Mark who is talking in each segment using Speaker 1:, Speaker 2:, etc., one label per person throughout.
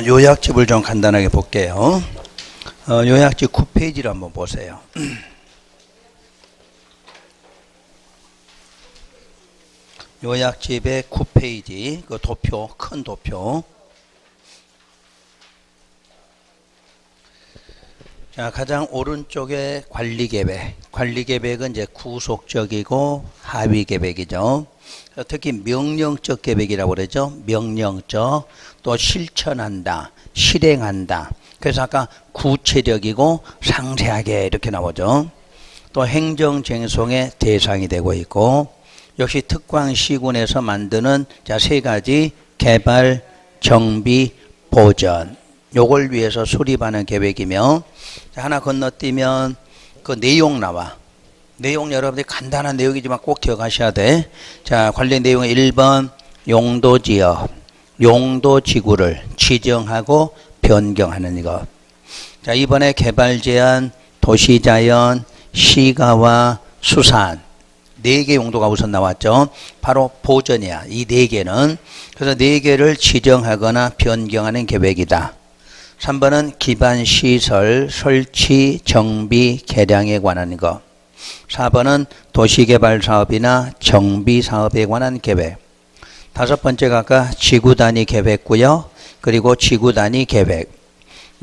Speaker 1: 요약집을 좀 간단하게 볼게요. 요약집 9페이지를 한번 보세요. 요약집의 9페이지, 그 도표, 큰 도표. 자, 가장 오른쪽에 관리계획. 관리계획은 이제 구속적이고 하위계획이죠. 특히 명령적 계획이라고 그러죠. 명령적, 또 실천한다, 실행한다. 그래서 아까 구체적이고 상세하게 이렇게 나오죠. 또 행정쟁송의 대상이 되고 있고, 역시 특광시군에서 만드는 자, 세 가지 개발, 정비, 보전. 요걸 위해서 수립하는 계획이며, 자, 하나 건너뛰면 그 내용 나와. 내용 여러분들이 간단한 내용이지만 꼭 기억하셔야 돼. 자, 관련 내용은 1번 용도지역, 용도지구를 지정하고 변경하는 것. 자, 이번에 개발제한, 도시자연, 시가와 수산 4개 용도가 우선 나왔죠. 바로 보전이야. 이 4개는. 그래서 4개를 지정하거나 변경하는 계획이다. 3번은 기반시설 설치, 정비, 개량에 관한 것. 4번은 도시개발사업이나 정비사업에 관한 계획. 5번째가 아까 지구단위 계획구역, 그리고 지구단위 계획.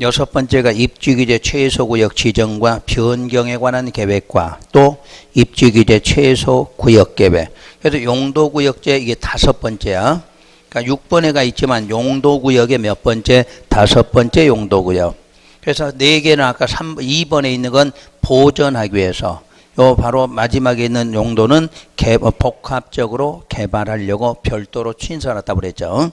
Speaker 1: 6번째가 입지규제 최소구역 지정과 변경에 관한 계획과 또 입지규제 최소구역계획. 그래서 용도구역제 이게 5번째야. 그러니까 6번에가 있지만 용도구역의 몇 번째? 5번째 용도구역. 그래서 4개는 아까 2번에 있는 건 보전하기 위해서, 요 바로 마지막에 있는 용도는 복합적으로 개발하려고 별도로 신설했다고 그랬죠.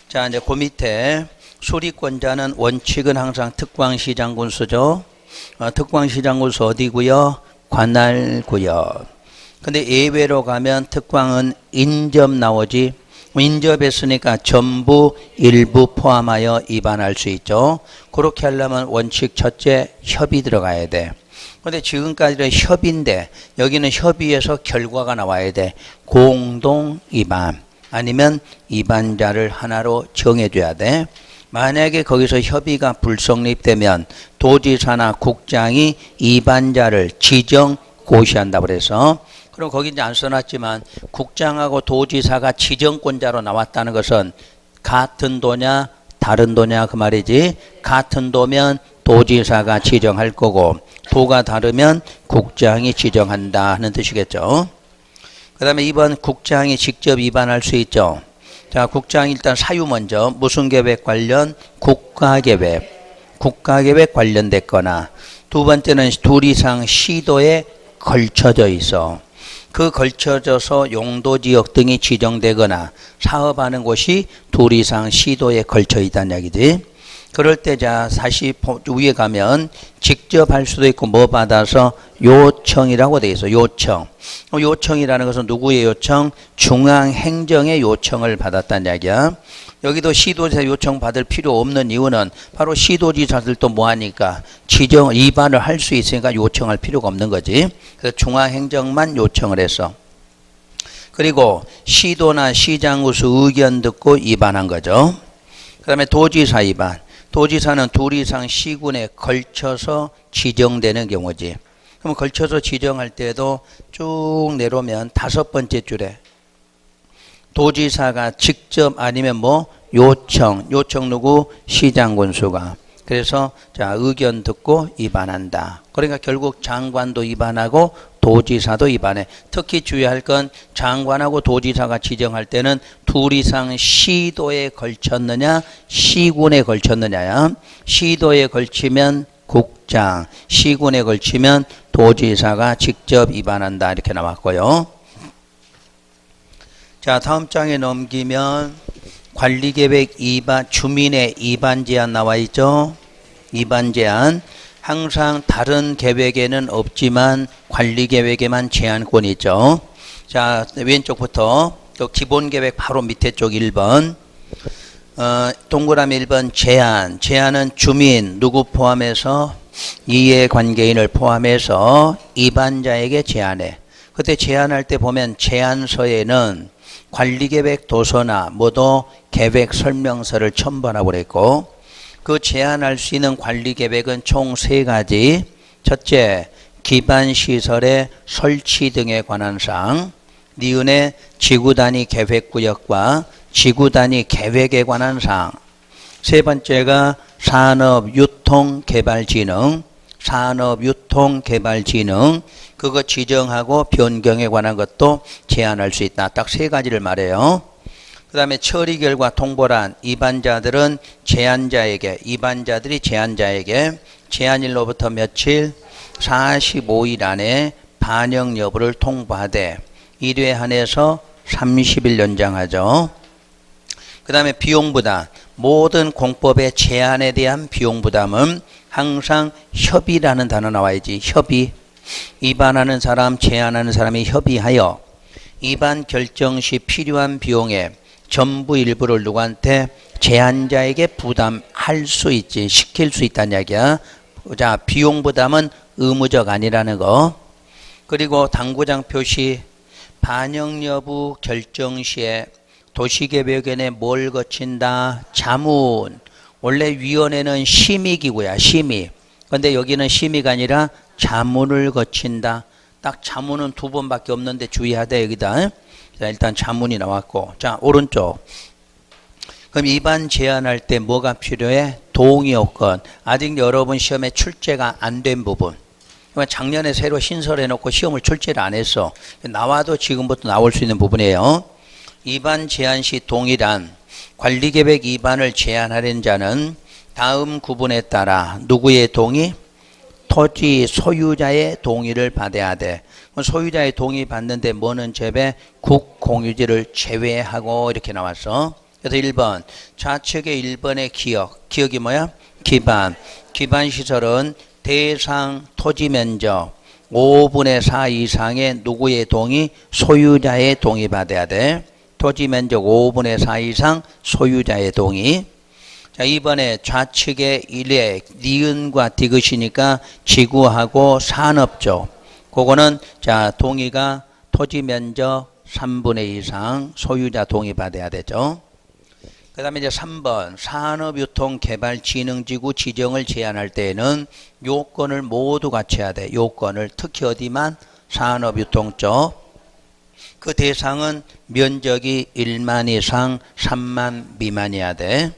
Speaker 1: 자, 이제 그 밑에 수리권자는 원칙은 항상 특광시장군수죠. 특광시장군수 어디고요? 관할구역. 근데 예외로 가면 특광은 인접 나오지. 인접했으니까 전부, 일부 포함하여 위반할 수 있죠. 그렇게 하려면 원칙 첫째 협의 들어가야 돼. 근데 지금까지는 협의인데 여기는 협의에서 결과가 나와야 돼. 공동 위반 아니면 위반자를 하나로 정해줘야 돼. 만약에 거기서 협의가 불성립되면 도지사나 국장이 위반자를 지정 고시한다고 그래서, 그럼 거기 이제 안 써놨지만 국장하고 도지사가 지정권자로 나왔다는 것은 같은 도냐 다른 도냐 그 말이지. 같은 도면 도지사가 지정할 거고 도가 다르면 국장이 지정한다 하는 뜻이겠죠. 그 다음에 2번 국장이 직접 위반할 수 있죠. 자, 국장 일단 사유 먼저. 무슨 계획 관련? 국가계획. 국가계획 관련됐거나, 두 번째는 둘 이상 시도에 걸쳐져 있어. 그 걸쳐져서 용도지역 등이 지정되거나 사업하는 곳이 둘 이상 시도에 걸쳐 있다는 얘기지. 그럴 때 자, 다시 위에 가면 직접 할 수도 있고 뭐 받아서 요청이라고 돼 있어. 요청. 요청이라는 것은 누구의 요청? 중앙행정의 요청을 받았다는 이야기야. 여기도 시도지사 요청 받을 필요 없는 이유는 바로 시도지사들도 뭐하니까 지정 위반을 할 수 있으니까 요청할 필요가 없는 거지. 그래서 중앙행정만 요청을 했어. 그리고 시도나 시장구수 의견 듣고 위반한 거죠. 그 다음에 도지사 위반. 도지사는 둘 이상 시군에 걸쳐서 지정되는 경우지. 그럼 걸쳐서 지정할 때도 쭉 내려오면 5번째 줄에 도지사가 직접 아니면 뭐 요청 누구? 시장군수가. 그래서 자, 의견 듣고 위반한다. 그러니까 결국 장관도 위반하고 도지사도 위반해. 특히 주의할 건 장관하고 도지사가 지정할 때는 둘 이상 시도에 걸쳤느냐 시군에 걸쳤느냐야. 시도에 걸치면 국장, 시군에 걸치면 도지사가 직접 위반한다 이렇게 나왔고요. 자, 다음 장에 넘기면 관리계획 위반, 주민의 위반 제한 나와 있죠. 위반 제한. 항상 다른 계획에는 없지만 관리계획에만 제한권이 있죠. 자, 왼쪽부터 또 기본계획 바로 밑에 쪽 1번. 동그라미 1번 제한. 제한은 주민 누구 포함해서 이해관계인을 포함해서 위반자에게 제한해. 그때 제한할 때 보면 제한서에는 관리계획 도서나 모두 계획 설명서를 첨부하라고 그랬고, 그 제안할 수 있는 관리계획은 총 3가지. 첫째, 기반시설의 설치 등에 관한 사항. 니은의 지구단위 계획구역과 지구단위 계획에 관한 사항. 세 번째가 산업유통개발진흥. 산업유통개발진흥. 그거 지정하고 변경에 관한 것도 제안할 수 있다. 딱 3가지를 말해요. 그 다음에 처리 결과 통보란 입안자들은 입안자들이 제안자에게 제안일로부터 며칠 45일 안에 반영 여부를 통보하되 1회 한해서 30일 연장하죠. 그 다음에 비용부담. 모든 공법의 제안에 대한 비용부담은 항상 협의라는 단어 나와야지. 협의. 입안하는 사람, 제안하는 사람이 협의하여 입안 결정 시 필요한 비용의 전부 일부를 누구한테? 제안자에게 부담할 수 있지. 시킬 수 있다는 이야기야. 자, 비용 부담은 의무적 아니라는 거. 그리고 당구장 표시. 반영 여부 결정 시에 도시계획위원회 뭘 거친다? 자문. 원래 위원회는 심의기구야. 심의. 근데 여기는 심의가 아니라 자문을 거친다. 딱 자문은 2번밖에 없는데 주의하다 여기다. 자, 일단 자문이 나왔고. 자, 오른쪽. 그럼 입안 제안할 때 뭐가 필요해? 동의 요건. 아직 여러분 시험에 출제가 안 된 부분. 작년에 새로 신설해놓고 시험을 출제를 안 했어. 나와도 지금부터 나올 수 있는 부분이에요. 입안 제안 시 동의란 관리계획 입안을 제안하는 자는 다음 구분에 따라 누구의 동의? 토지 소유자의 동의를 받아야 돼. 소유자의 동의 받는데 뭐는 제외? 국공유지를 제외하고 이렇게 나왔어. 그래서 1번 좌측의 1번의 기억이 뭐야? 기반. 기반시설은 대상 토지 면적 5분의 4 이상의 누구의 동의? 소유자의 동의 받아야 돼. 토지 면적 5분의 4 이상 소유자의 동의. 자, 이번에 좌측에 1에 니은과 디귿이니까 지구하고 산업적. 그거는 자, 동의가 토지 면적 3분의 2 이상 소유자 동의 받아야 되죠. 그 다음에 이제 3번 산업유통개발진흥지구 지정을 제안할 때에는 요건을 모두 갖춰야 돼. 요건을 특히 어디만? 산업유통적. 그 대상은 면적이 1만 이상 3만 미만이어야 돼.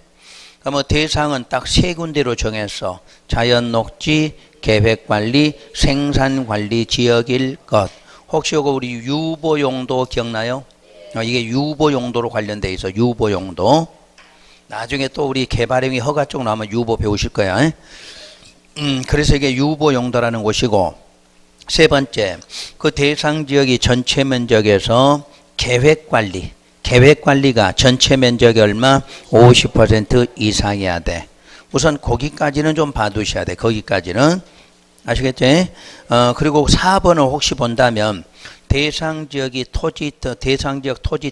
Speaker 1: 그러면 대상은 딱 3군데로 정했어. 자연녹지, 계획관리, 생산관리 지역일 것. 혹시 이거 우리 유보용도 기억나요? 이게 유보용도로 관련돼 있어. 유보용도. 나중에 또 우리 개발행위 허가 쪽 나오면 유보 배우실 거야. 그래서 이게 유보용도라는 곳이고, 세 번째, 그 대상 지역이 전체 면적에서 계획관리가 전체 면적이 얼마? 50% 이상이어야 돼. 우선 거기까지는 좀 봐두셔야 돼. 거기까지는. 아시겠죠? 그리고 4번을 혹시 본다면 대상 지역 토지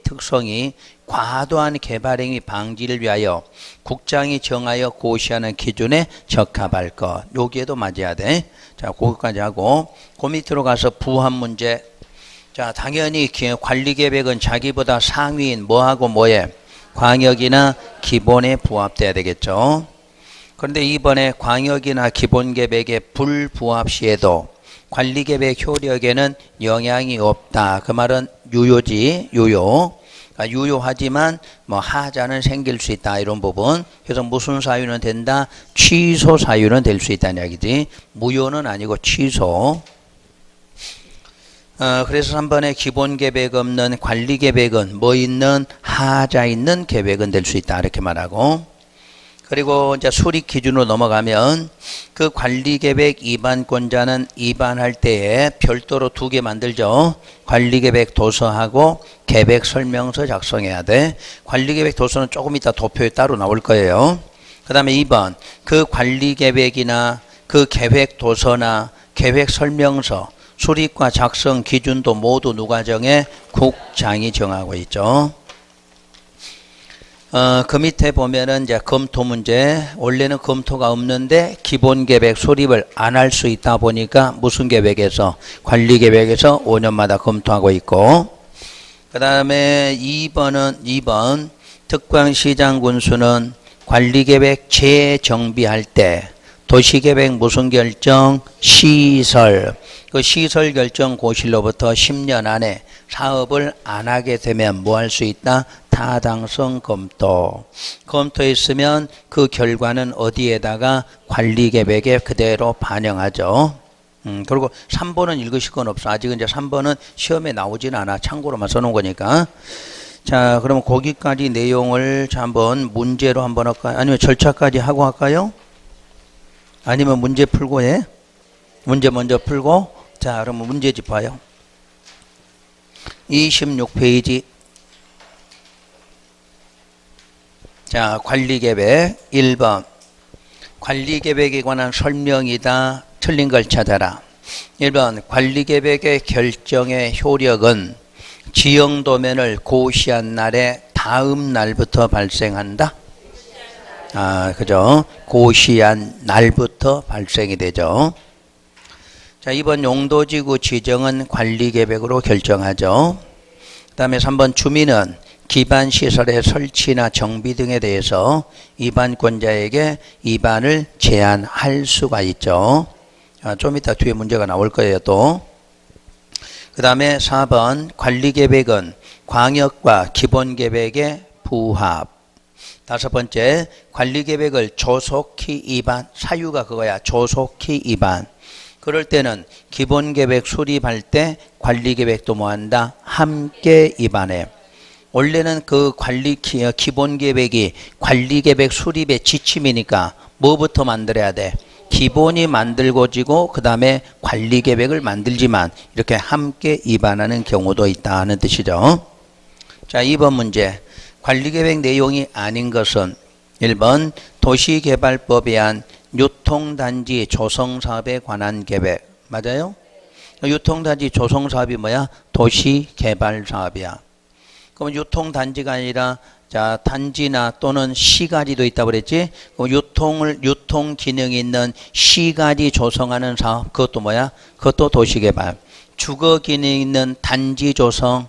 Speaker 1: 특성이 과도한 개발행위 방지를 위하여 국장이 정하여 고시하는 기준에 적합할 것. 여기에도 맞아야 돼. 자, 그것까지 하고 그 밑으로 가서 부합 문제. 자, 당연히 관리계획은 자기보다 상위인 뭐하고 뭐에? 광역이나 기본에 부합돼야 되겠죠. 그런데 이번에 광역이나 기본계획에 불부합 시에도 관리계획 효력에는 영향이 없다. 그 말은 유효지, 유효. 유효하지만 뭐 하자는 생길 수 있다. 이런 부분. 그래서 무슨 사유는 된다? 취소 사유는 될 수 있다는 이야기지. 무효는 아니고 취소. 그래서 3번에 기본계획 없는 관리계획은 뭐 있는? 하자 있는 계획은 될 수 있다. 이렇게 말하고. 그리고 이제 수립 기준으로 넘어가면 그 관리계획 입안권자는 입안할 때에 별도로 2개 만들죠. 관리계획 도서하고 계획 설명서 작성해야 돼. 관리계획 도서는 조금 이따 도표에 따로 나올 거예요. 그 다음에 2번 그 관리계획이나 그 계획 도서나 계획 설명서 수립과 작성 기준도 모두 누가 정해? 국장이 정하고 있죠. 그 밑에 보면은 이제 검토 문제. 원래는 검토가 없는데 기본 계획 수립을 안 할 수 있다 보니까 무슨 계획에서? 관리 계획에서 5년마다 검토하고 있고. 그 다음에 2번 특광시장 군수는 관리계획 재정비할 때 도시계획 무슨 결정? 시설. 그 시설 결정 고실로부터 10년 안에 사업을 안 하게 되면 뭐 할 수 있다? 타당성 검토. 검토했으면 그 결과는 어디에다가 관리계획에 그대로 반영하죠. 그리고 3번은 읽으실 건 없어. 아직은 이제 3번은 시험에 나오진 않아. 참고로만 써놓은 거니까. 자, 그러면 거기까지 내용을 한번 문제로 한번 할까요? 아니면 절차까지 하고 할까요? 아니면 문제 풀고 해? 문제 먼저 풀고. 자, 그러면 문제집 봐요. 26페이지. 자, 관리계획 1번. 관리계획에 관한 설명이다. 틀린 걸 찾아라. 1번 관리계획의 결정의 효력은 지형도면을 고시한 날의 다음 날부터 발생한다. 그죠? 고시한 날부터 발생이 되죠. 자, 2번 용도지구 지정은 관리계획으로 결정하죠. 그 다음에 3번 주민은 기반시설의 설치나 정비 등에 대해서 입안권자에게 입안을 제한할 수가 있죠. 좀 이따 뒤에 문제가 나올 거예요, 또. 그 다음에 4번 관리계획은 광역과 기본계획의 부합. 5번째 관리계획을 조속히 위반. 사유가 그거야. 조속히 위반. 그럴 때는 기본계획 수립할 때 관리계획도 뭐한다? 함께 위반해. 원래는 그 기본계획이 관리계획 수립의 지침이니까 뭐부터 만들어야 돼? 기본이 만들고지고 그 다음에 관리계획을 만들지만 이렇게 함께 위반하는 경우도 있다 하는 뜻이죠. 자, 2번 문제. 관리계획 내용이 아닌 것은 1번 도시개발법에 한 유통단지 조성사업에 관한 계획. 맞아요? 유통단지 조성사업이 뭐야? 도시개발사업이야. 그럼 유통단지가 아니라 자, 단지나 또는 시가지도 있다고 그랬지? 유통 기능이 있는 시가지 조성하는 사업, 그것도 뭐야? 그것도 도시개발. 주거 기능이 있는 단지 조성,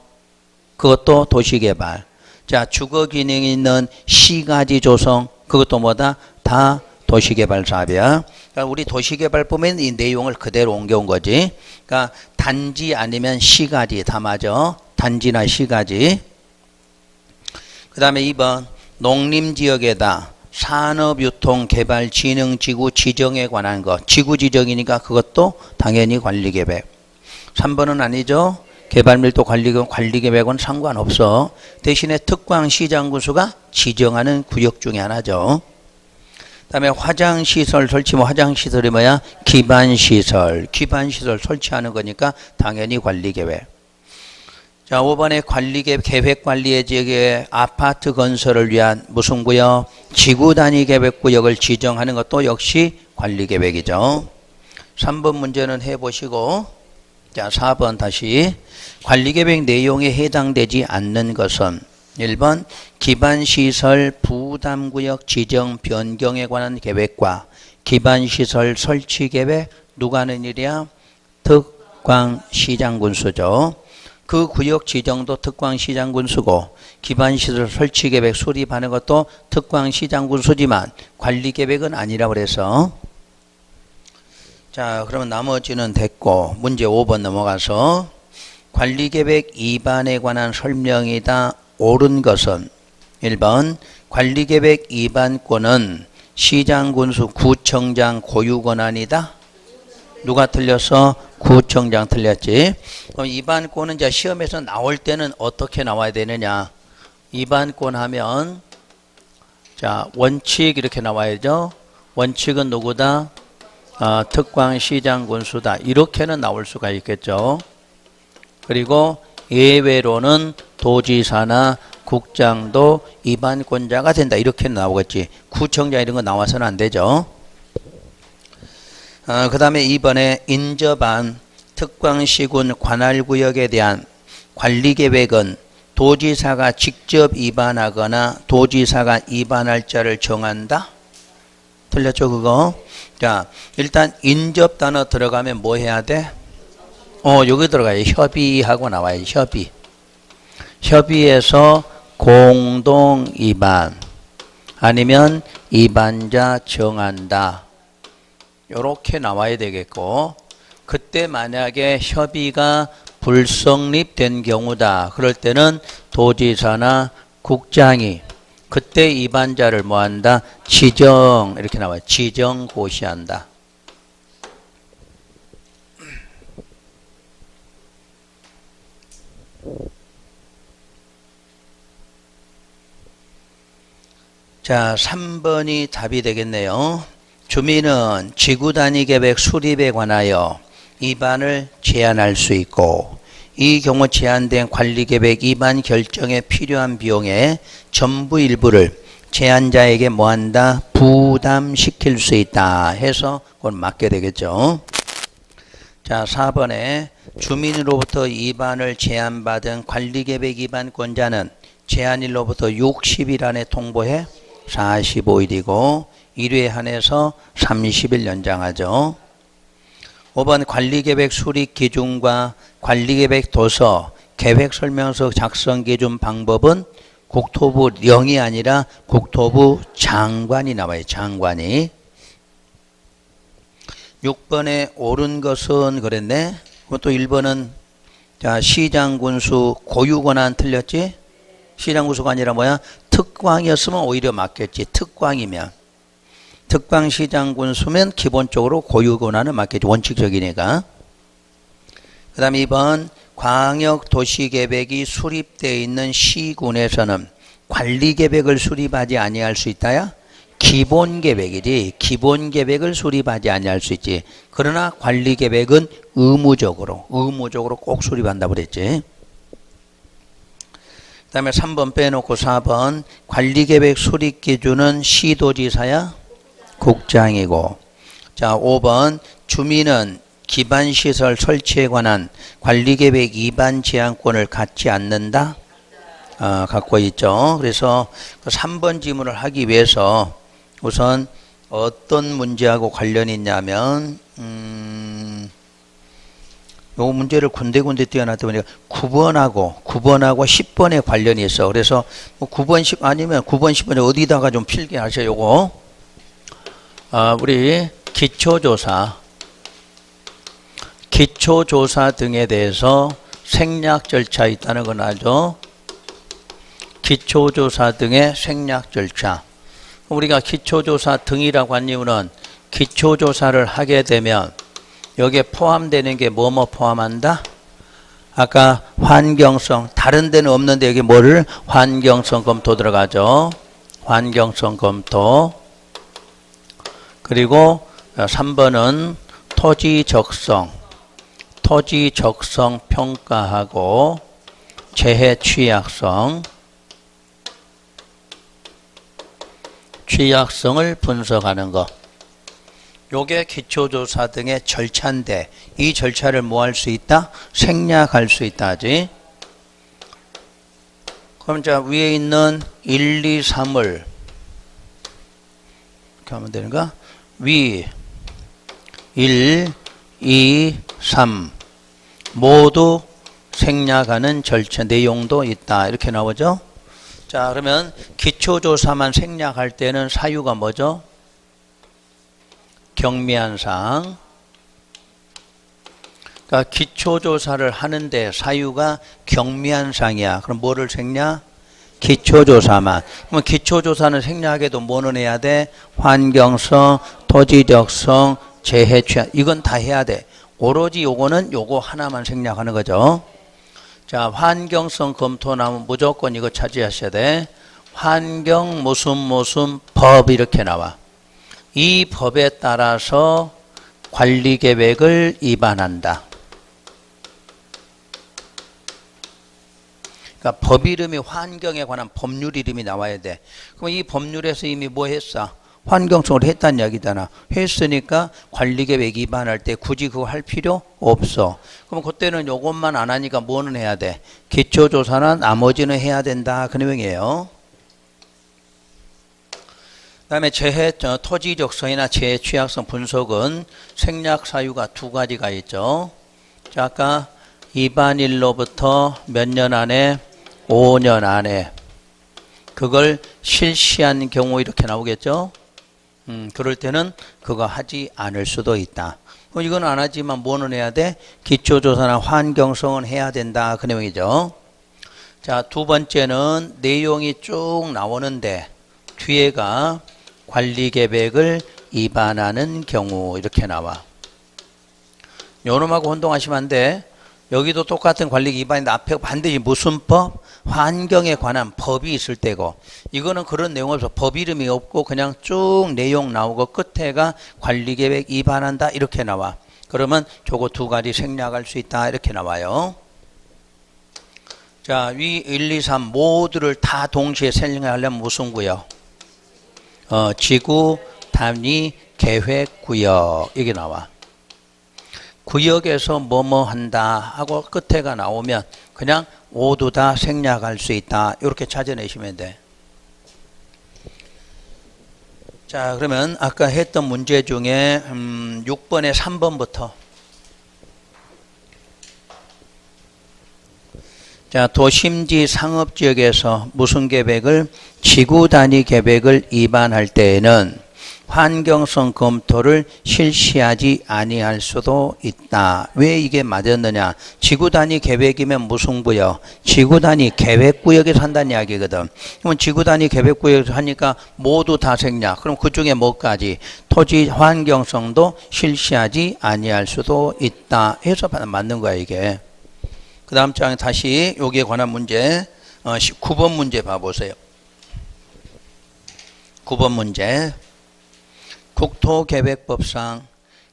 Speaker 1: 그것도 도시개발. 자, 주거 기능이 있는 시가지 조성, 그것도 뭐다? 다 도시개발 사업이야. 그러니까 우리 도시개발 보면 이 내용을 그대로 옮겨온 거지. 그러니까 단지 아니면 시가지 다 맞아. 단지나 시가지. 그 다음에 2번 농림지역에다 산업유통개발진흥지구 지정에 관한 것. 지구지정이니까 그것도 당연히 관리계획. 3번은 아니죠. 개발밀도 관리계획은 상관없어. 대신에 특광시장군수가 지정하는 구역 중에 하나죠. 그 다음에 화장시설 설치, 화장시설이 뭐야? 기반시설. 기반시설 설치하는 거니까 당연히 관리계획. 자, 5번에 관리계획, 계획관리의 지역에 아파트 건설을 위한 무슨 구역? 지구단위 계획구역을 지정하는 것도 역시 관리계획이죠. 3번 문제는 해보시고, 자, 4번 다시. 관리계획 내용에 해당되지 않는 것은 1번 기반시설 부담구역 지정 변경에 관한 계획과 기반시설 설치계획 누가 하는 일이야? 특광시장군수죠. 그 구역 지정도 특광시장군수고 기반시설 설치계획 수립하는 것도 특광시장군수지만 관리계획은 아니라고 그래서. 자, 그러면 나머지는 됐고 문제 5번 넘어가서 관리계획 위반에 관한 설명이다. 옳은 것은 1번 관리계획 위반권은 시장군수 구청장 고유권한이다. 누가 틀렸어? 구청장 틀렸지. 그럼 위반권은 이제 시험에서 나올 때는 어떻게 나와야 되느냐? 위반권 하면 자, 원칙 이렇게 나와야죠. 원칙은 누구다? 특광시장군수다. 이렇게는 나올 수가 있겠죠. 그리고 예외로는 도지사나 국장도 위반권자가 된다. 이렇게는 나오겠지. 구청장 이런 거 나와서는 안 되죠. 그 다음에 이번에 인접한 특광시군 관할구역에 대한 관리계획은 도지사가 직접 위반하거나 도지사가 위반할 자를 정한다. 틀렸죠, 그거? 자, 일단 인접 단어 들어가면 뭐 해야 돼? 여기 들어가요. 협의하고 나와요. 협의. 협의해서 공동 입안 아니면 입안자 정한다. 요렇게 나와야 되겠고, 그때 만약에 협의가 불성립된 경우다. 그럴 때는 도지사나 국장이 그때 입안자를 뭐한다? 지정, 이렇게 나와요. 지정 고시한다. 자, 3번이 답이 되겠네요. 주민은 지구단위계획 수립에 관하여 입안을 제한할 수 있고, 이 경우 제한된 관리계획 입안 결정에 필요한 비용의 전부 일부를 제한자에게 뭐한다? 부담시킬 수 있다 해서 그건 맞게 되겠죠. 자, 4번에 주민으로부터 입안을 제한받은 관리계획 입안권자는 제한일로부터 60일 안에 통보해 45일이고 1회 한해서 30일 연장하죠. 5번 관리계획 수립 기준과 관리계획 도서, 계획설명서 작성 기준 방법은 국토부령이 아니라 국토부 장관이 나와요. 장관이. 6번에 옳은 것은 그랬네. 또 1번은 자, 시장군수 고유권한 틀렸지? 시장군수가 아니라 뭐야? 특광이었으면 오히려 맞겠지. 특광이면. 특광시장군수면 기본적으로 고유권한은 맞겠지. 원칙적이니까. 그 다음에 2번 광역도시계획이 수립되어 있는 시군에서는 관리계획을 수립하지 아니할 수 있다야? 기본계획이지. 기본계획을 수립하지 아니할 수 있지. 그러나 관리계획은 의무적으로 꼭 수립한다고 그랬지. 그 다음에 3번 빼놓고 4번 관리계획 수립 기준은 시도지사야? 국장이고. 자, 5번 주민은 기반시설 설치에 관한 관리계획 위반 제한권을 갖지 않는다? 갖고 있죠. 그래서 3번 지문을 하기 위해서 우선 어떤 문제하고 관련이 있냐면 요 문제를 군데군데 띄어놨다 보니까 9번하고 10번에 관련이 있어. 그래서 뭐 9번 10 아니면 9번 10번에 어디다가 좀 필기 하셔요. 요거 우리 기초조사 등에 대해서 생략 절차 있다는 건 알죠? 기초조사 등의 생략 절차. 우리가 기초조사 등이라고 한 이유는 기초조사를 하게 되면 여기에 포함되는 게 뭐뭐 포함한다? 아까 환경성, 다른 데는 없는데 여기 뭐를? 환경성 검토 들어가죠. 환경성 검토. 그리고 3번은 토지 적성 평가하고 재해 취약성을 분석하는 거. 요게 기초조사 등의 절차인데 이 절차를 뭐 할 수 있다? 생략할 수 있다지. 그럼 자 위에 있는 1, 2, 3을 이렇게 하면 되는가? 위 1, 2, 3 모두 생략하는 절차 내용도 있다. 이렇게 나오죠. 자, 그러면 기초조사만 생략할 때는 사유가 뭐죠? 경미한 사항. 그러니까 기초조사를 하는데 사유가 경미한 사항이야. 그럼 뭐를 생략? 기초조사만. 그럼 기초조사는 생략해도 뭐는 해야 돼? 환경성, 토지적성, 재해 취약 이건 다 해야 돼. 오로지 요거는 요거 하나만 생략하는 거죠. 자, 환경성 검토 나오면 무조건 이거 차지하셔야 돼. 환경 무슨 법 이렇게 나와. 이 법에 따라서 관리계획을 위반한다. 그러니까 법 이름이 환경에 관한 법률 이름이 나와야 돼. 그럼 이 법률에서 이미 뭐 했어? 환경성을 했다는 이야기잖아. 했으니까 관리계획 위반할 때 굳이 그거 할 필요 없어. 그럼 그때는 요것만 안 하니까 뭐는 해야 돼? 기초조사나 나머지는 해야 된다. 그 내용이에요. 그 다음에 재해 토지적성이나 재해 취약성 분석은 생략 사유가 두 가지가 있죠. 자, 아까 위반일로부터 몇 년 안에 5년 안에 그걸 실시한 경우 이렇게 나오겠죠. 그럴 때는 그거 하지 않을 수도 있다. 이건 안 하지만 뭐는 해야 돼? 기초조사나 환경성은 해야 된다. 그 내용이죠. 자, 두 번째는 내용이 쭉 나오는데 뒤에가 관리계획을 위반하는 경우 이렇게 나와. 요놈하고 혼동하시면 안 돼. 여기도 똑같은 관리 위반인데 앞에 반드시 무슨 법? 환경에 관한 법이 있을 때고, 이거는 그런 내용 없어. 법 이름이 없고 그냥 쭉 내용 나오고 끝에가 관리계획 위반한다 이렇게 나와. 그러면 저거 두 가지 생략할 수 있다 이렇게 나와요. 자, 위 1, 2, 3 모두를 다 동시에 생략하려면 무슨 구역? 지구 단위 계획 구역 이게 나와. 구역에서 뭐뭐 한다 하고 끝에가 나오면 그냥 모두 다 생략할 수 있다. 이렇게 찾아내시면 돼. 자, 그러면 아까 했던 문제 중에 6번에 3번부터. 자, 도심지 상업지역에서 무슨 계획을 지구 단위 계획을 위반할 때에는 환경성 검토를 실시하지 아니할 수도 있다. 왜 이게 맞았느냐? 지구 단위 계획이면 무슨 구역? 지구 단위 계획 구역에서 한다는 이야기거든. 그러면 지구 단위 계획 구역에서 하니까 모두 다 생략. 그럼 그 중에 뭐까지? 토지 환경성도 실시하지 아니할 수도 있다. 해서 맞는 거야 이게. 그 다음 장에 다시 여기에 관한 문제 9번 문제 봐보세요. 9번 문제. 국토계획법상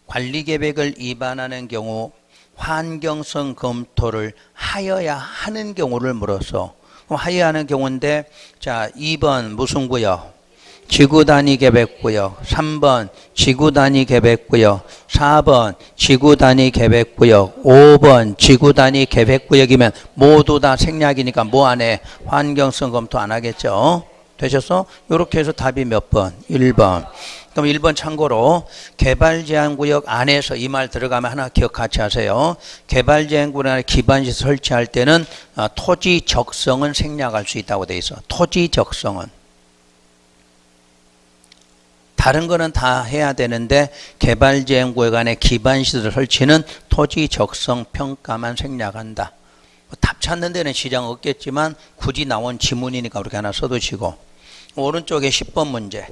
Speaker 1: 관리계획을 위반하는 경우 환경성 검토를 하여야 하는 경우를 물어서, 그럼 하여야 하는 경우인데, 자, 2번 무슨 구역? 지구단위 계획구역. 3번 지구단위 계획구역. 4번 지구단위 계획구역. 5번 지구단위 계획구역이면 모두 다 생략이니까 뭐 안 해? 환경성 검토 안 하겠죠. 되셨어? 이렇게 해서 답이 몇 번? 1번. 그럼 1번 참고로 개발제한구역 안에서 이 말 들어가면 하나 기억 같이 하세요. 개발제한구역 안에 기반시설 설치할 때는 토지 적성은 생략할 수 있다고 돼 있어. 토지 적성은. 다른 거는 다 해야 되는데 개발제한구역 안에 기반시설 설치는 토지 적성 평가만 생략한다. 답 찾는 데는 지장 없겠지만 굳이 나온 지문이니까 그렇게 하나 써두시고. 오른쪽에 10번 문제.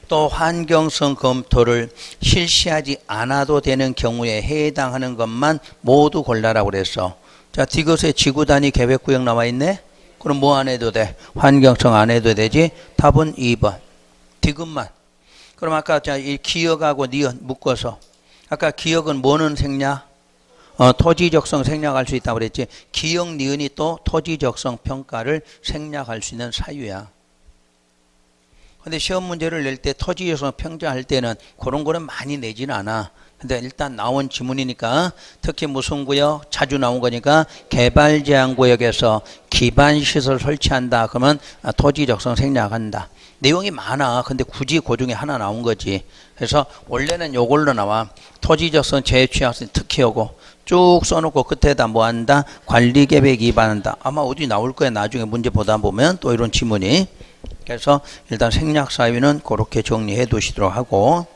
Speaker 1: 또 환경성 검토를 실시하지 않아도 되는 경우에 해당하는 것만 모두 골라라고 그랬어. 자, 디귿에 지구단위 계획구역 나와 있네. 그럼 뭐 안 해도 돼? 환경성 안 해도 되지? 답은 2번. 디귿만. 그럼 아까 자, 이 기역하고 니은 묶어서 아까 기역은 뭐는 생략? 토지적성 생략할 수 있다고 그랬지. 기역 니은이 또 토지적성 평가를 생략할 수 있는 사유야. 근데 시험 문제를 낼 때 토지적성 평가할 때는 그런 거는 많이 내지는 않아. 근데 일단 나온 지문이니까 특히 무슨 구역? 자주 나온 거니까 개발제한구역에서 기반시설 설치한다. 그러면 토지적성 생략한다. 내용이 많아. 근데 굳이 그 중에 하나 나온 거지. 그래서 원래는 요걸로 나와. 토지적성 재취약성 특히 오고 쭉 써놓고 끝에다 뭐 한다? 관리계획 위반한다. 아마 어디 나올 거야. 나중에 문제 보다 보면 또 이런 지문이. 그래서 일단 생략 사유는 그렇게 정리해 두시도록 하고.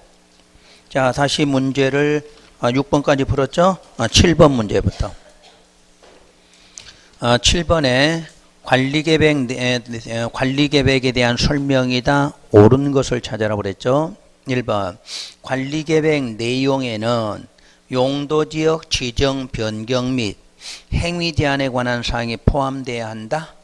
Speaker 1: 자, 다시 문제를 6번까지 풀었죠? 7번 문제부터. 7번에 관리계획에 대한 설명이다. 옳은 것을 찾아라고 그랬죠. 1번 관리계획 내용에는 용도지역 지정 변경 및 행위 제한에 관한 사항이 포함돼야 한다?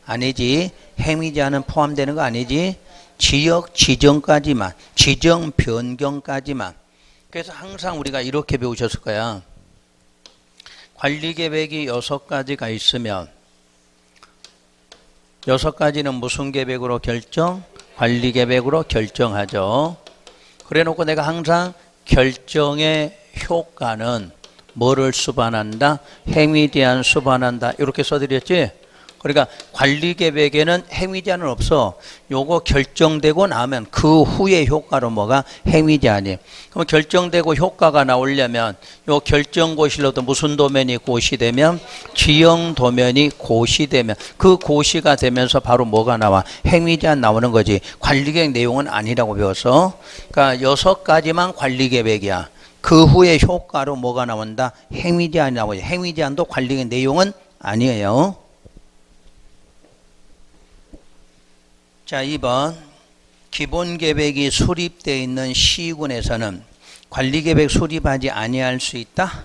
Speaker 1: 아니지. 행위 제한은 포함되는 거 아니지. 지역 지정까지만, 지정 변경까지만. 그래서 항상 우리가 이렇게 배우셨을 거야. 관리계획이 6가지가 있으면 6가지는 무슨 계획으로 결정? 관리계획으로 결정하죠. 그래 놓고 내가 항상 결정의 효과는 뭐를 수반한다? 행위 제한 수반한다. 이렇게 써드렸지? 그러니까 관리계획에는 행위 제한은 없어. 요거 결정되고 나면 그 후에 효과로 뭐가 행위 제한이. 그럼 결정되고 효과가 나오려면 요 결정고시로도 무슨 도면이 고시되면 지형 도면이 고시되면 그 고시가 되면서 바로 뭐가 나와? 행위 제한 나오는 거지. 관리계획 내용은 아니라고 배웠어. 그러니까 6가지만 관리계획이야. 그 후에 효과로 뭐가 나온다? 행위 제한이 나오지. 행위 제한도 관리계획 내용은 아니에요. 자, 2번 기본계획이 수립되어 있는 시군에서는 관리계획 수립하지 아니할 수 있다?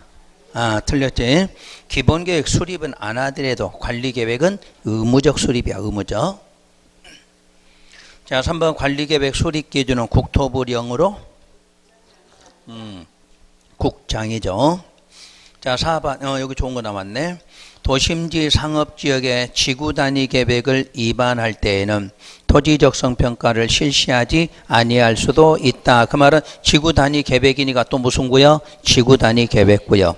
Speaker 1: 아, 틀렸지? 기본계획 수립은 안 하더라도 관리계획은 의무적 수립이야. 의무적. 자, 3번 관리계획 수립 기준은 국토부령으로 국장이죠. 자, 4번 여기 좋은 거 남았네. 도심지 상업지역의 지구단위 계획을 위반할 때에는 토지적성 평가를 실시하지 아니할 수도 있다. 그 말은 지구단위 계획이니까 또 무슨 구요? 지구단위 계획구요.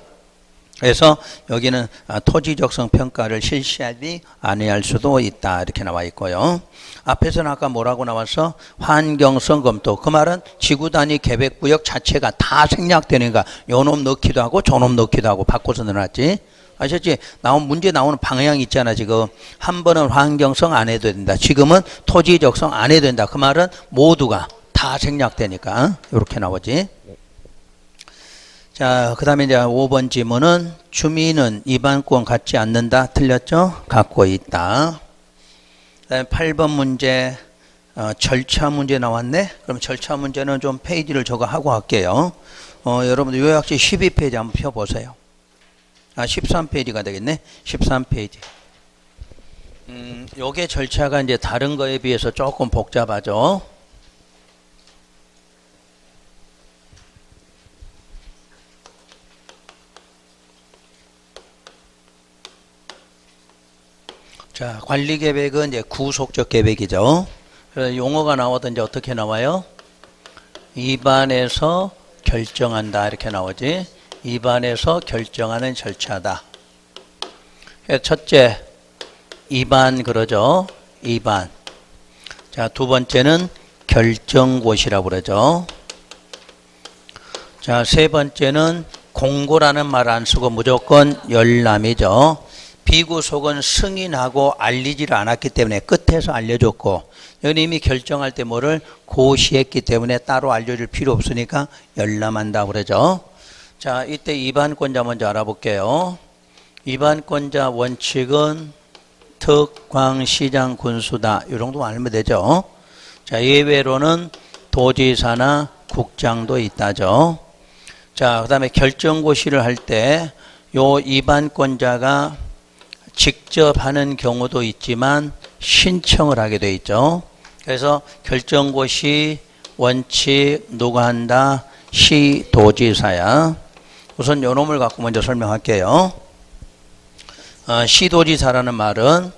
Speaker 1: 그래서 여기는 토지적성 평가를 실시하지 아니할 수도 있다. 이렇게 나와 있고요. 앞에서는 아까 뭐라고 나왔어? 환경성 검토. 그 말은 지구단위 계획구역 자체가 다 생략되니까 요놈 넣기도 하고 저놈 넣기도 하고 바꿔서 넣어놨지. 아셨지? 문제 나오는 방향이 있잖아, 지금. 한 번은 환경성 안 해도 된다. 지금은 토지적성 안 해도 된다. 그 말은 모두가 다 생략되니까. 이렇게 나오지. 자, 그 다음에 이제 5번 지문은 주민은 위반권 갖지 않는다. 틀렸죠? 갖고 있다. 그 다음에 8번 문제, 절차 문제 나왔네? 그럼 절차 문제는 좀 페이지를 저거 하고 할게요. 여러분들 요약지 12페이지 한번 펴보세요. 13페이지가 되겠네. 13페이지. 요게 절차가 이제 다른 거에 비해서 조금 복잡하죠. 자, 관리계획은 이제 구속적 계획이죠. 그래서 용어가 나오던 이제 어떻게 나와요? 입안에서 결정한다. 이렇게 나오지. 입안에서 결정하는 절차다. 첫째, 입안 그러죠. 입안. 자, 두 번째는 결정고시라고 그러죠. 자, 세 번째는 공고라는 말 안 쓰고 무조건 열람이죠. 비구속은 승인하고 알리지를 않았기 때문에 끝에서 알려줬고, 여기 이미 결정할 때 뭐를 고시했기 때문에 따로 알려줄 필요 없으니까 열람한다고 그러죠. 자, 이때 위반권자 먼저 알아볼게요. 위반권자 원칙은 특광, 시장, 군수다. 이 정도만 알면 되죠. 자, 예외로는 도지사나 국장도 있다죠. 자, 그 다음에 결정고시를 할 때 요 위반권자가 직접 하는 경우도 있지만 신청을 하게 돼 있죠. 그래서 결정고시 원칙 누가 한다? 시도지사야. 우선 요 놈을 갖고 먼저 설명할게요. 시도지사라는 말은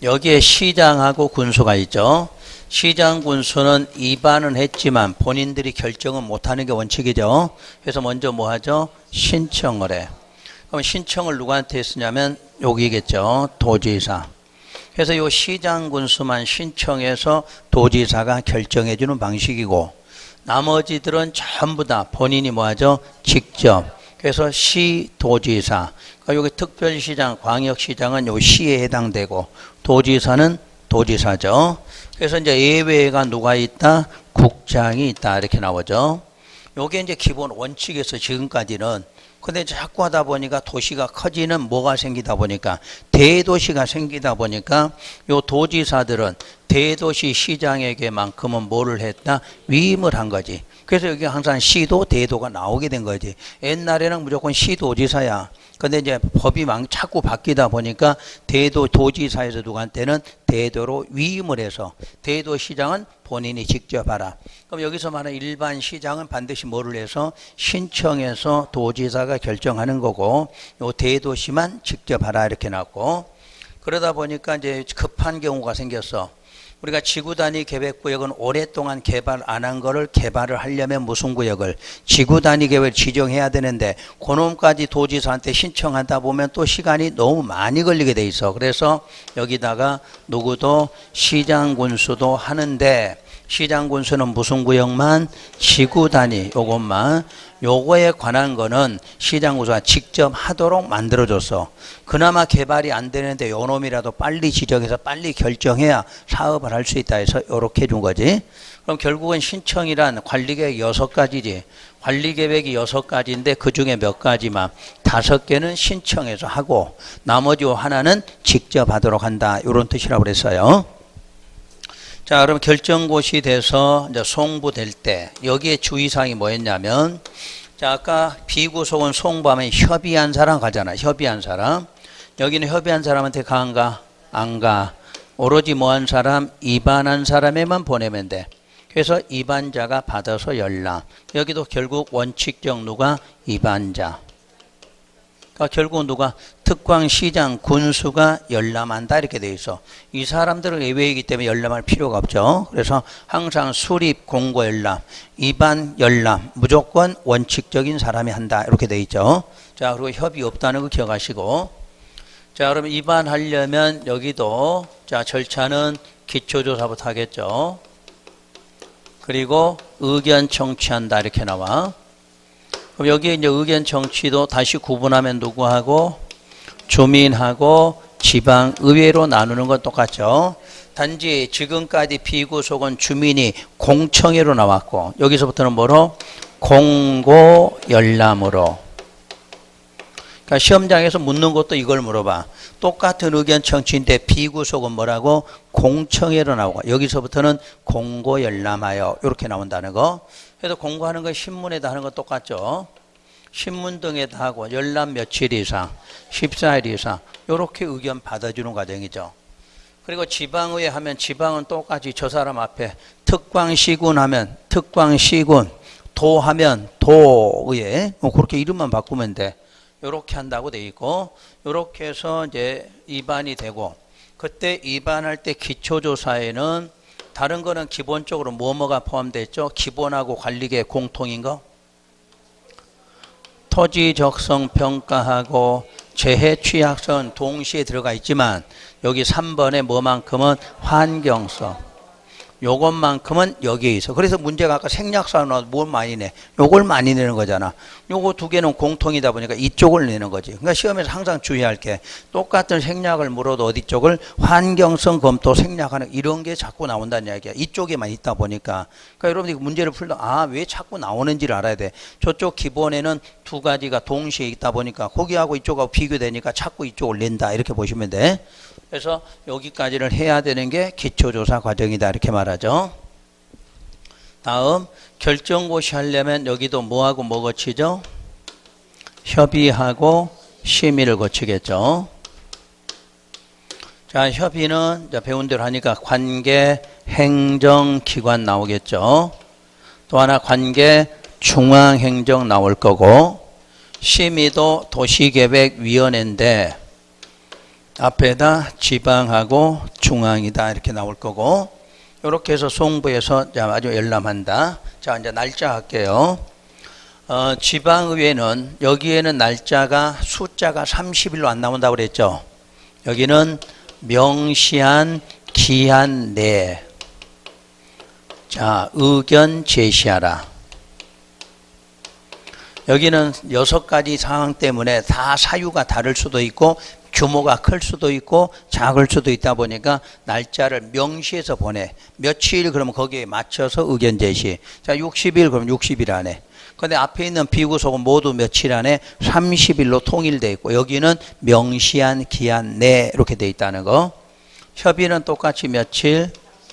Speaker 1: 여기에 시장하고 군수가 있죠. 시장, 군수는 위반은 했지만 본인들이 결정은 못하는 게 원칙이죠. 그래서 먼저 뭐 하죠? 신청을 해. 그럼 신청을 누구한테 했으냐면 여기겠죠. 도지사. 그래서 요 시장, 군수만 신청해서 도지사가 결정해 주는 방식이고, 나머지들은 전부 다 본인이 뭐하죠? 직접. 그래서 시도지사. 그러니까 여기 특별시장, 광역시장은 요 시에 해당되고, 도지사는 도지사죠. 그래서 이제 예외가 누가 있다? 국장이 있다. 이렇게 나오죠. 요게 이제 기본 원칙에서 지금까지는. 근데 자꾸 하다 보니까 도시가 커지는 뭐가 생기다 보니까 대도시가 생기다 보니까 요 도지사들은 대도시 시장에게만큼은 뭐를 했다? 위임을 한 거지. 그래서 여기 항상 시도, 대도가 나오게 된 거지. 옛날에는 무조건 시도지사야. 근데 이제 법이 자꾸 바뀌다 보니까 대도, 도지사에서 누구한테는 대도로 위임을 해서 대도시장은 본인이 직접 하라. 그럼 여기서 말하는 일반 시장은 반드시 뭐를 해서 신청해서 도지사가 결정하는 거고, 요 대도시만 직접 하라 이렇게 나왔고, 그러다 보니까 이제 급한 경우가 생겼어. 우리가 지구 단위 계획 구역은 오랫동안 개발 안 한 거를 개발을 하려면 무슨 구역을 지구 단위 계획을 지정해야 되는데 그놈까지 도지사한테 신청하다 보면 또 시간이 너무 많이 걸리게 돼 있어. 그래서 여기다가 누구도 시장 군수도 하는데 시장 군수는 무슨 구역만 지구 단위 요것만 요거에 관한 거는 시장 군수가 직접 하도록 만들어줬어. 그나마 개발이 안 되는데 요놈이라도 빨리 지정해서 빨리 결정해야 사업을 할 수 있다 해서 요렇게 준 거지. 그럼 결국은 신청이란 관리계획 6가지지. 관리계획이 6가지인데 그중에 몇 가지만 5개는 신청해서 하고 나머지 하나는 직접 하도록 한다. 이런 뜻이라고 그랬어요. 자, 그럼 결정고시 돼서 이제 송부될 때 여기에 주의사항이 뭐였냐면 자, 아까 비구속은 송부하면 협의한 사람 가잖아. 협의한 사람. 여기는 협의한 사람한테 가안가? 안 가. 오로지 뭐한 사람? 입안한 사람에만 보내면 돼. 그래서 입안자가 받아서 연락. 여기도 결국 원칙적 누가? 입안자. 그러니까 결국 누가? 특광시장 군수가 열람한다 이렇게 돼 있어. 이 사람들은 예외이기 때문에 열람할 필요가 없죠. 그래서 항상 수립, 공고 열람, 입안 열람 무조건 원칙적인 사람이 한다 이렇게 돼 있죠. 자, 그리고 협의 없다는 거 기억하시고. 자, 그러면 입안하려면 여기도 자 절차는 기초조사부터 하겠죠. 그리고 의견 청취한다 이렇게 나와. 그럼 여기에 이제 의견 청취도 다시 구분하면 누구하고 주민하고 지방의회로 나누는 건 똑같죠. 단지 지금까지 비구속은 주민이 공청회로 나왔고 여기서부터는 뭐로? 공고 열람으로. 그러니까 시험장에서 묻는 것도 이걸 물어봐. 똑같은 의견 청취인데 비구속은 뭐라고? 공청회로 나오고 여기서부터는 공고 열람하여 이렇게 나온다는 거. 그래서 공고하는 거 신문에다 하는 거 똑같죠. 신문 등에다 하고 열람 며칠 이상, 14일 이상 이렇게 의견 받아주는 과정이죠. 그리고 지방의회 하면 지방은 똑같이 저 사람 앞에 특광시군 하면 특광시군, 도 하면 도의회 그렇게 이름만 바꾸면 돼. 이렇게 한다고 돼 있고 이렇게 해서 이제 입안이 되고 그때 입안할 때 기초조사에는 다른 거는 기본적으로 뭐뭐가 포함되어 있죠? 기본하고 관리계획 공통인 거? 토지 적성 평가하고 재해 취약선 동시에 들어가 있지만 여기 3번에 뭐만큼은 환경성 요것만큼은 여기에 있어. 그래서 문제가 아까 생략사로 나와서 뭘 많이 내? 요걸 많이 내는 거잖아. 요거 두 개는 공통이다 보니까 이쪽을 내는 거지. 그러니까 시험에서 항상 주의할 게 똑같은 생략을 물어도 어디 쪽을 환경성 검토 생략하는 이런 게 자꾸 나온다는 이야기야. 이쪽에만 있다 보니까. 그러니까 여러분들이 문제를 풀다 왜 자꾸 나오는지를 알아야 돼. 저쪽 기본에는 두 가지가 동시에 있다 보니까 거기하고 이쪽하고 비교되니까 자꾸 이쪽을 낸다. 이렇게 보시면 돼. 그래서 여기까지를 해야 되는 게 기초조사 과정이다 이렇게 말하죠. 다음 결정고시 하려면 여기도 뭐하고 뭐 거치죠? 협의하고 심의를 거치겠죠. 자, 협의는 배운 대로 하니까 관계 행정기관 나오겠죠. 또 하나 관계 중앙행정 나올 거고 심의도 도시계획위원회인데 앞에다 지방하고 중앙이다 이렇게 나올 거고 이렇게 해서 송부에서 아주 열람한다. 자, 이제 날짜 할게요. 지방의회는 여기에는 날짜가 숫자가 30일로 안 나온다고 그랬죠. 여기는 명시한 기한 내에 자 의견 제시하라. 여기는 6가지 상황 때문에 다 사유가 다를 수도 있고 규모가 클 수도 있고 작을 수도 있다 보니까 날짜를 명시해서 보내. 며칠 그러면 거기에 맞춰서 의견 제시. 자, 60일 그럼 60일 안에. 근데 앞에 있는 비구속은 모두 며칠 안에 30일로 통일되어 있고 여기는 명시한 기한 내 이렇게 되어 있다는 거. 협의는 똑같이 며칠?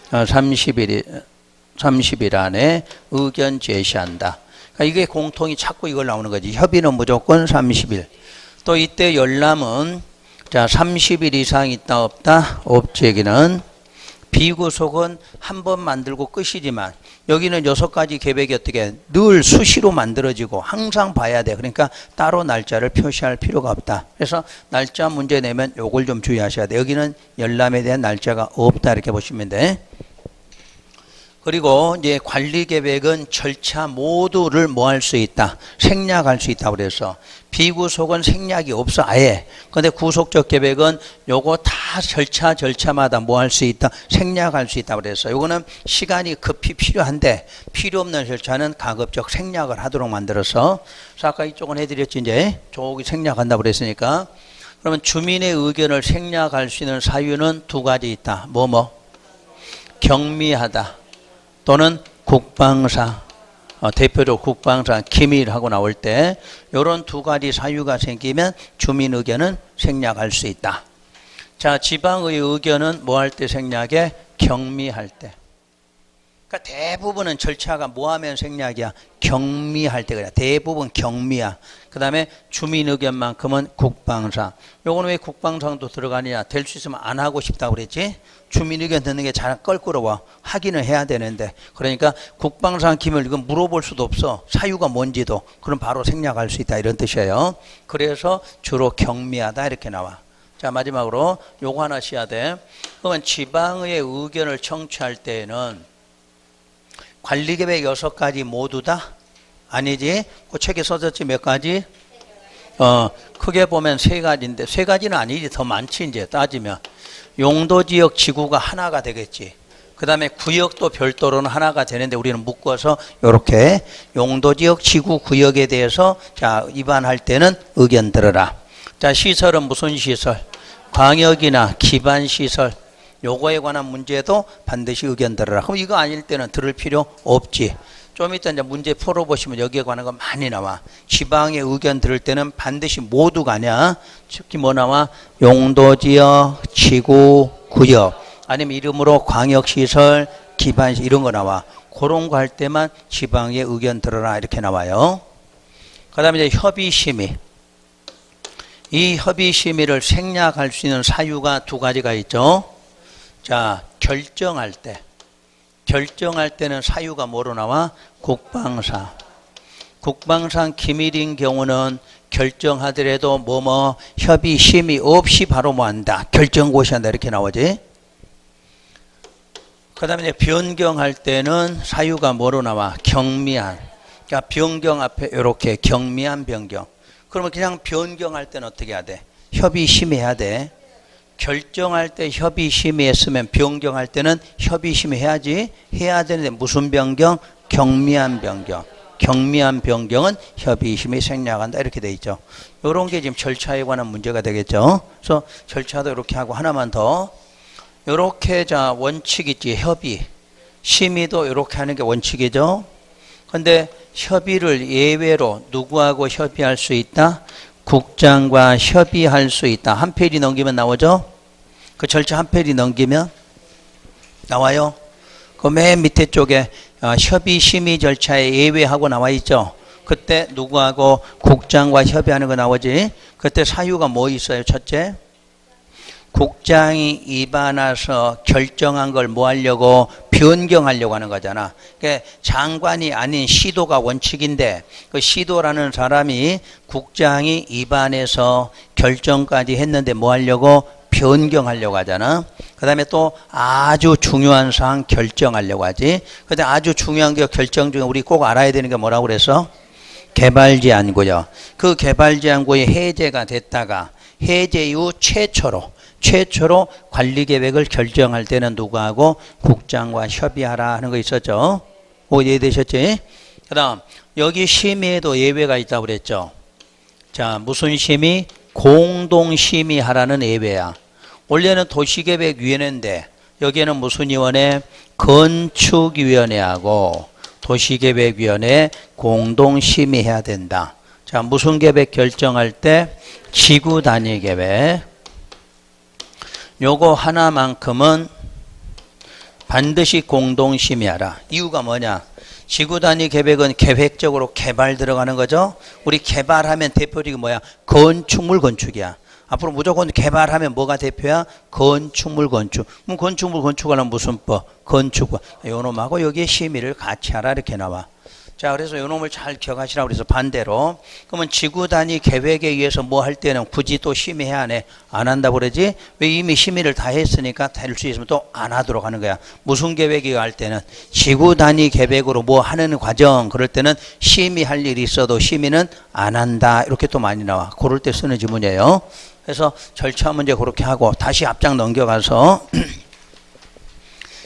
Speaker 1: 30일 안에 의견 제시한다. 그러니까 이게 공통이 자꾸 이걸 나오는 거지. 협의는 무조건 30일. 또 이때 열람은 자 30일 이상 있다 없다? 없지. 여기는 비구속은 한 번 만들고 끝이지만 여기는 6가지 계획이 어떻게 늘 수시로 만들어지고 항상 봐야 돼. 그러니까 따로 날짜를 표시할 필요가 없다. 그래서 날짜 문제 내면 요걸 좀 주의하셔야 돼. 여기는 열람에 대한 날짜가 없다 이렇게 보시면 돼. 그리고 이제 관리 계획은 절차 모두를 뭐 할 수 있다. 생략할 수 있다고 그래서 비구속은 생략이 없어 아예. 근데 구속적 계획은 요거 다 절차마다 뭐 할 수 있다. 생략할 수 있다고 그래서 요거는 시간이 급히 필요한데 필요 없는 절차는 가급적 생략을 하도록 만들어서 그래서 아까 이쪽은 해드렸지 이제 저기 생략한다고 그랬으니까 그러면 주민의 의견을 생략할 수 있는 사유는 두 가지 있다. 경미하다. 또는 국방사, 대표적으로 국방사 기밀하고 나올 때 이런 두 가지 사유가 생기면 주민 의견은 생략할 수 있다. 자, 지방의 의견은 뭐 할 때 생략해? 경미할 때. 그러니까 대부분은 절차가 뭐 하면 생략이야? 경미할 때 그래. 대부분 경미야. 그 다음에 주민 의견만큼은 국방사. 요거는 왜 국방상도 들어가느냐? 될 수 있으면 안 하고 싶다고 그랬지? 주민 의견 듣는 게 잘 껄끄러워. 하기는 해야 되는데. 그러니까 국방상 기밀 이건 물어볼 수도 없어. 사유가 뭔지도. 그럼 바로 생략할 수 있다. 이런 뜻이에요. 그래서 주로 경미하다 이렇게 나와. 자, 마지막으로 요거 하나 씌야 돼. 그러면 지방의 의견을 청취할 때에는 관리계획 6가지 모두 다? 아니지. 그 책에 써졌지 몇 가지? 크게 보면 3가지인데 3가지는 아니지. 더 많지 이제 따지면. 용도지역 지구가 하나가 되겠지. 그 다음에 구역도 별도로는 하나가 되는데 우리는 묶어서 이렇게 용도지역 지구 구역에 대해서 자 위반할 때는 의견 들어라. 자, 시설은 무슨 시설? 광역이나 기반시설. 요거에 관한 문제도 반드시 의견 들어라. 그럼 이거 아닐 때는 들을 필요 없지. 좀 이따 이제 문제 풀어보시면 여기에 관한 거 많이 나와. 지방의 의견 들을 때는 반드시 모두가 아니야. 특히 뭐 나와? 용도지역, 지구, 구역. 아니면 이름으로 광역시설, 기반시설 이런 거 나와. 그런 거 할 때만 지방의 의견 들어라 이렇게 나와요. 그 다음에 이제 협의심의. 이 협의심의를 생략할 수 있는 사유가 두 가지가 있죠. 자, 결정할 때는 사유가 뭐로 나와? 국방사. 국방상 기밀인 경우는 결정하더라도 협의 심의 없이 바로 뭐 한다. 결정고시한다 이렇게 나오지. 그 다음에 이제 변경할 때는 사유가 뭐로 나와? 경미한. 그러니까 변경 앞에 이렇게 경미한 변경. 그러면 그냥 변경할 때는 어떻게 해야 돼? 협의 심의해야 돼. 결정할 때 협의 심의했으면 변경할 때는 협의 심의해야지. 해야 되는데 무슨 변경? 경미한 변경. 경미한 변경은 협의 심의 생략한다 이렇게 돼 있죠. 이런 게 지금 절차에 관한 문제가 되겠죠. 그래서 절차도 이렇게 하고 하나만 더. 이렇게 자 원칙 있지. 협의 심의도 이렇게 하는 게 원칙이죠. 근데 협의를 예외로 누구하고 협의할 수 있다? 국장과 협의할 수 있다. 한 페이지 넘기면 나오죠? 그 절차 한 페이지 넘기면 나와요. 그 맨 밑에 쪽에 협의 심의 절차에 예외하고 나와 있죠? 그때 누구하고 국장과 협의하는 거 나오지? 그때 사유가 뭐 있어요? 첫째, 국장이 입안해서 결정한 걸 뭐 하려고? 변경하려고 하는 거잖아. 그러니까 장관이 아닌 시도가 원칙인데 그 시도라는 사람이 국장이 입안해서 결정까지 했는데 뭐 하려고? 변경하려고 하잖아. 그 다음에 또 아주 중요한 사항 결정하려고 하지. 근데 아주 중요한 게 결정 중에 우리 꼭 알아야 되는 게 뭐라고 그래서? 개발제한구요. 그 개발제한구의 해제가 됐다가 해제 이후 최초로 관리계획을 결정할 때는 누구하고? 국장과 협의하라 하는 거 있었죠. 이해되셨지? 그 다음 여기 심의에도 예외가 있다고 그랬죠. 자, 무슨 심의? 공동심의하라는 예외야. 원래는 도시계획위원회인데 여기에는 무슨 위원회? 건축위원회하고 도시계획위원회 공동심의해야 된다. 자, 무슨 계획 결정할 때? 지구단위계획. 요거 하나만큼은 반드시 공동심의하라. 이유가 뭐냐? 지구단위 계획은 계획적으로 개발 들어가는 거죠. 우리 개발하면 대표적인 뭐야? 건축물 건축이야. 앞으로 무조건 개발하면 뭐가 대표야? 건축물 건축. 그럼 건축물 건축하려면 무슨 법? 건축법. 요놈하고 여기에 심의를 같이 하라 이렇게 나와. 자, 그래서 요 놈을 잘 기억하시라고 그래서 반대로. 그러면 지구 단위 계획에 의해서 뭐 할 때는 굳이 또 심의해야 하네. 안 한다고 그러지? 왜 이미 심의를 다 했으니까 될 수 있으면 또 안 하도록 하는 거야. 무슨 계획이 할 때는 지구 단위 계획으로 뭐 하는 과정, 그럴 때는 심의할 일이 있어도 심의는 안 한다. 이렇게 또 많이 나와. 그럴 때 쓰는 지문이에요. 그래서 절차 문제 그렇게 하고 다시 앞장 넘겨가서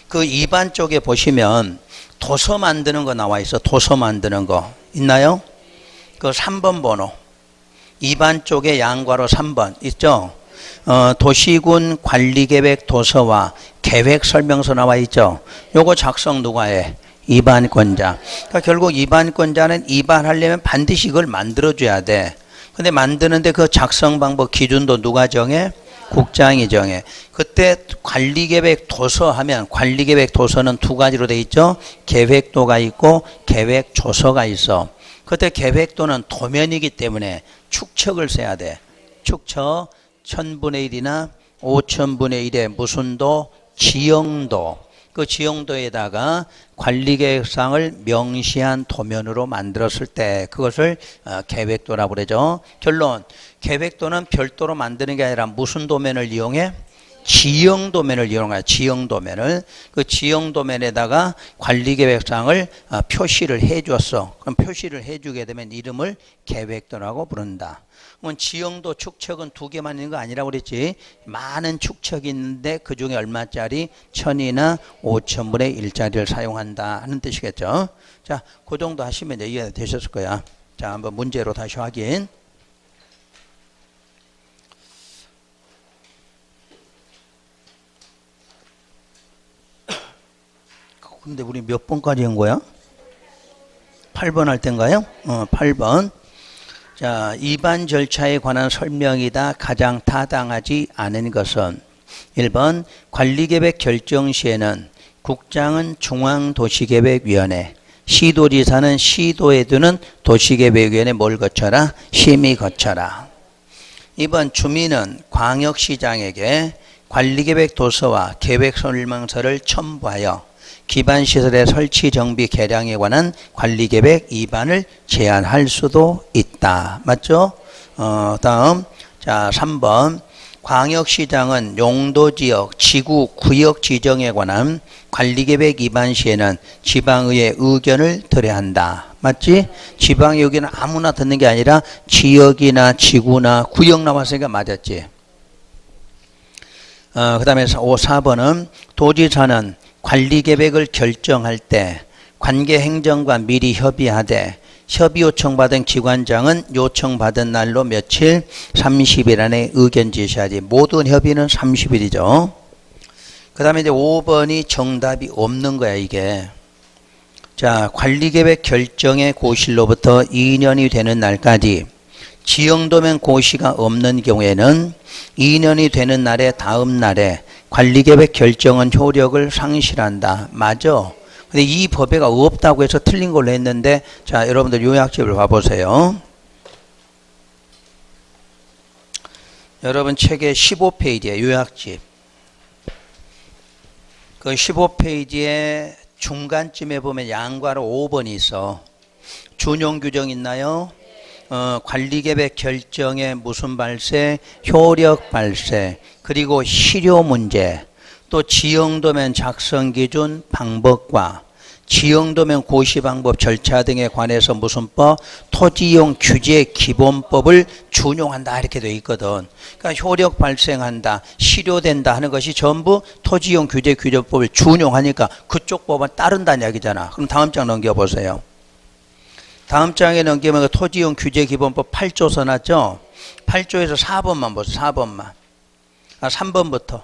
Speaker 1: 그 2반 쪽에 보시면 도서 만드는 거 나와 있어. 도서 만드는 거 있나요? 그 3번 번호 2반 쪽에 양괄호 3번 있죠. 도시군 관리계획 도서와 계획 설명서 나와 있죠. 요거 작성 누가 해? 2반권자. 그러니까 결국 2반권자는 2반하려면 반드시 이걸 만들어줘야 돼. 근데 만드는데 그 작성 방법 기준도 누가 정해? 국장이 정해. 그때 관리계획 도서 하면 관리계획 도서는 두 가지로 돼 있죠. 계획도가 있고 계획조서가 있어. 그때 계획도는 도면이기 때문에 축척을 써야 돼. 축척 1000분의 1이나 5000분의 1의 무슨 도? 지형도. 그 지형도에다가 관리계획상을 명시한 도면으로 만들었을 때 그것을 계획도라고 그러죠. 결론, 계획도는 별도로 만드는 게 아니라 무슨 도면을 이용해? 지형 도면을 이용해요. 지형 도면을. 그 지형 도면에다가 관리계획상을 표시를 해줬어. 그럼 표시를 해주게 되면 이름을 계획도라고 부른다. 그럼 지형도 축척은 두 개만 있는 거 아니라고 그랬지. 많은 축척이 있는데 그 중에 얼마짜리? 1000이나 5000분의 1짜리를 사용한다 하는 뜻이겠죠. 자, 그 정도 하시면 이제 이해 되셨을 거야. 자, 한번 문제로 다시 확인. 근데 우리 몇 번까지 한 거야? 8번 할 때인가요? 8번. 자, 2반 절차에 관한 설명이다. 가장 타당하지 않은 것은 1번 관리계획 결정 시에는 국장은 중앙도시계획위원회, 시도지사는 시도에 두는 도시계획위원회 뭘 거쳐라? 심의 거쳐라. 2번 주민은 광역시장에게 관리계획 도서와 계획설명서를 첨부하여 기반시설의 설치 정비 개량에 관한 관리계획 2반을 제안할 수도 있다. 맞죠? 다음 자 3번 광역시장은 용도지역, 지구, 구역 지정에 관한 관리계획 2반 시에는 지방의회 의견을 들어야 한다. 맞지? 지방의 의견은 아무나 듣는 게 아니라 지역이나 지구나 구역 나왔으니까 맞았지. 그 다음에 4번은 도지사는 관리계획을 결정할 때 관계행정과 미리 협의하되 협의 요청받은 기관장은 요청받은 날로 며칠 30일 안에 의견 제시하지. 모든 협의는 30일이죠. 그 다음에 이제 5번이 정답이 없는 거야 이게. 자, 관리계획 결정의 고시로부터 2년이 되는 날까지 지형도면 고시가 없는 경우에는 2년이 되는 날의 다음 날에 관리계획 결정은 효력을 상실한다. 맞아. 근데 이 법에가 없다고 해서 틀린 걸로 했는데, 자, 여러분들 요약집을 봐보세요. 여러분 책의 15페이지에 요약집. 그 15페이지에 중간쯤에 보면 양괄호 5번이 있어. 준용 규정 있나요? 관리계획 결정에 무슨 발생? 효력 발생. 그리고 실효 문제. 또 지형도면 작성 기준 방법과 지형도면 고시 방법 절차 등에 관해서 무슨 법? 토지이용 규제 기본법을 준용한다 이렇게 되어 있거든. 그러니까 효력 발생한다, 실효된다 하는 것이 전부 토지이용 규제 규제법을 준용하니까 그쪽 법은 따른다는 이야기잖아. 그럼 다음 장 넘겨보세요. 다음 장에 넘기면 그 토지이용 규제 기본법 8조 써놨죠. 8조에서 4번만 보세요. 4번만. 3번부터.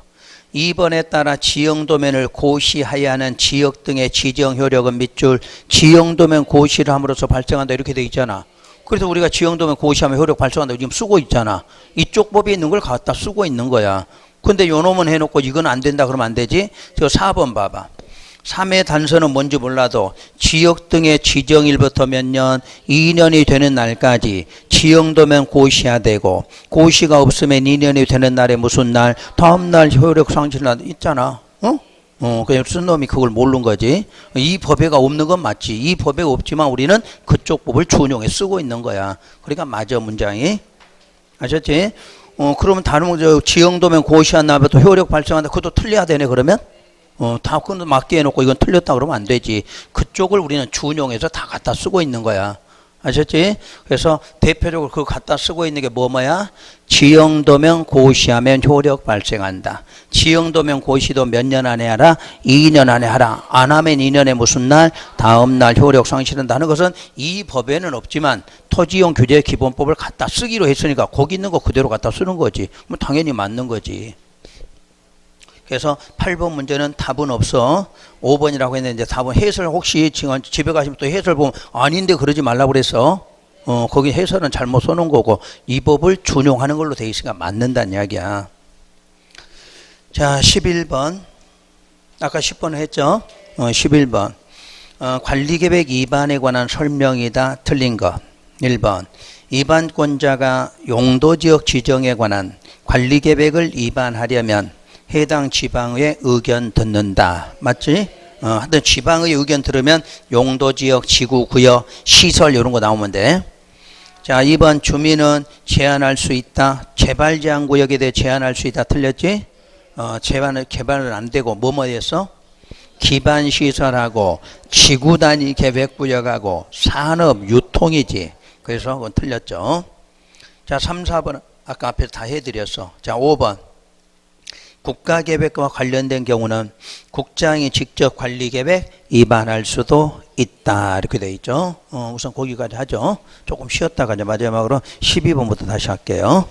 Speaker 1: 2번에 따라 지형도면을 고시하여야 하는 지역 등의 지정 효력은 밑줄 지형도면 고시를 함으로써 발생한다 이렇게 돼 있잖아. 그래서 우리가 지형도면 고시하면 효력 발생한다고 지금 쓰고 있잖아. 이쪽 법에 있는 걸 갖다 쓰고 있는 거야. 근데 요 놈은 해놓고 이건 안 된다 그러면 안 되지? 저 4번 봐봐. 3의 단서는 뭔지 몰라도 지역 등의 지정일부터 몇 년? 2년이 되는 날까지 지형도면 고시해야 되고 고시가 없으면 2년이 되는 날에 무슨 날? 다음 날 효력 상실 날 있잖아. 그냥 쓴 놈이 그걸 모르는 거지. 이 법에가 없는 건 맞지. 이 법에 없지만 우리는 그쪽 법을 준용해 쓰고 있는 거야. 그러니까 맞아, 문장이. 아셨지? 그러면 다른 문제, 지형도면 고시한 다음에 또 효력 발생한다. 그것도 틀려야 되네, 그러면? 다 그건 맞게 해놓고 이건 틀렸다 그러면 안 되지. 그쪽을 우리는 준용해서 다 갖다 쓰고 있는 거야. 아셨지? 그래서 대표적으로 그거 갖다 쓰고 있는 게 뭐야? 지형도면 고시하면 효력 발생한다. 지형도면 고시도 몇 년 안에 하라? 2년 안에 하라. 안 하면 2년에 무슨 날? 다음 날 효력 상실한다는 것은 이 법에는 없지만 토지용 규제 기본법을 갖다 쓰기로 했으니까 거기 있는 거 그대로 갖다 쓰는 거지. 뭐 당연히 맞는 거지. 그래서 8번 문제는 답은 없어. 5번이라고 했는데 답은 해설 혹시 지금 집에 가시면 또 해설 보면 아닌데 그러지 말라고 그랬어. 거기 해설은 잘못 써놓은 거고 이 법을 준용하는 걸로 돼 있으니까 맞는다는 이야기야. 자, 11번. 아까 10번을 했죠. 11번. 관리계획 위반에 관한 설명이다. 틀린 것. 1번. 위반권자가 용도지역 지정에 관한 관리계획을 위반하려면 해당 지방의 의견 듣는다. 맞지? 하여튼 지방의 의견 들으면 용도지역, 지구, 구역, 시설 이런 거 나오면 돼. 자, 2번 주민은 제한할 수 있다. 재발 제한 구역에 대해 제한할 수 있다. 틀렸지? 개발은 안 되고 뭐뭐 했어? 기반 시설하고 지구 단위 계획 구역하고 산업 유통이지. 그래서 그건 틀렸죠. 자, 3, 4번 아까 앞에 다 해드렸어. 자, 5번. 국가계획과 관련된 경우는 국장이 직접 관리계획 위반할 수도 있다. 이렇게 돼 있죠. 우선 거기까지 하죠. 조금 쉬었다가 이제 마지막으로 12번부터 다시 할게요.